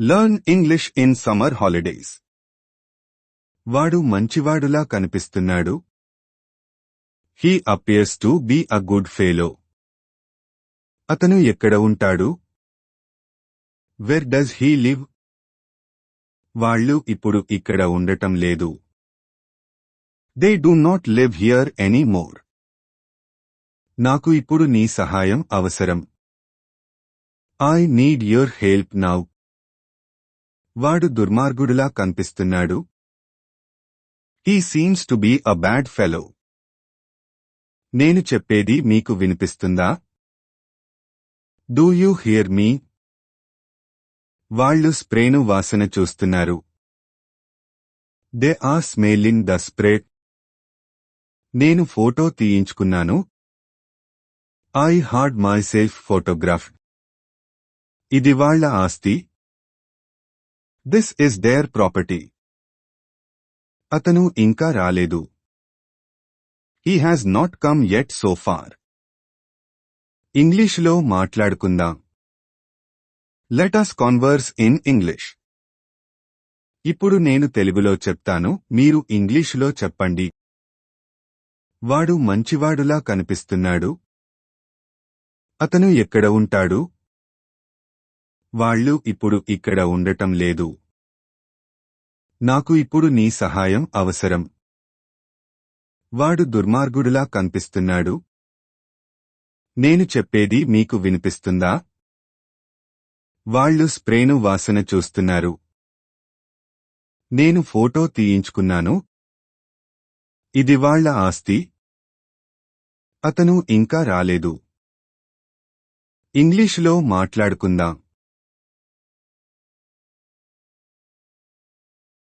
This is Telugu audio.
Learn English in summer holidays. వాడు మంచివాడులా కనిపిస్తున్నాడు. He appears to be a good fellow. అతను ఎక్కడ ఉంటాడు? Where does he live? వాళ్ళు ఇప్పుడు ఇక్కడ ఉండటం లేదు. They do not live here anymore. నాకు ఇప్పుడు నీ సహాయం అవసరం. I need your help now. వాడు దుర్మార్గుడులా కనిపిస్తున్నాడు. He seems to be a bad fellow. నేను చెప్పేది మీకు వినిపిస్తుందా? Do you hear me? వాళ్ళు స్ప్రేను వాసన చూస్తున్నారు. They are smelling the spray. నేను photo తీయించుకున్నాను. I had myself photographed. ఇది వాళ్ళ ఆస్తి. This is their property. అతను ఇంకా రాలేదు. He has not come yet so far. ఇంగ్లీషులో మాట్లాడుకుందాం. Let us converse in English. ఇప్పుడు నేను తెలుగులో చెప్తాను, మీరు ఇంగ్లీషులో చెప్పండి. వాడు మంచివాడులా కనిపిస్తున్నాడు. అతను ఎక్కడ ఉంటాడు? వాళ్ళు ఇప్పుడు ఇక్కడ ఉండటం లేదు. నాకు ఇప్పుడు నీ సహాయం అవసరం. వాడు దుర్మార్గుడులా కనిపిస్తున్నాడు. నేను చెప్పేది మీకు వినిపిస్తుందా? వాళ్ళు స్ప్రేను వాసన చూస్తున్నారు. నేను ఫోటో తీయించుకున్నాను. ఇది వాళ్ళ ఆస్తి. అతను ఇంకా రాలేదు. ఇంగ్లీషులో మాట్లాడుకుందాం.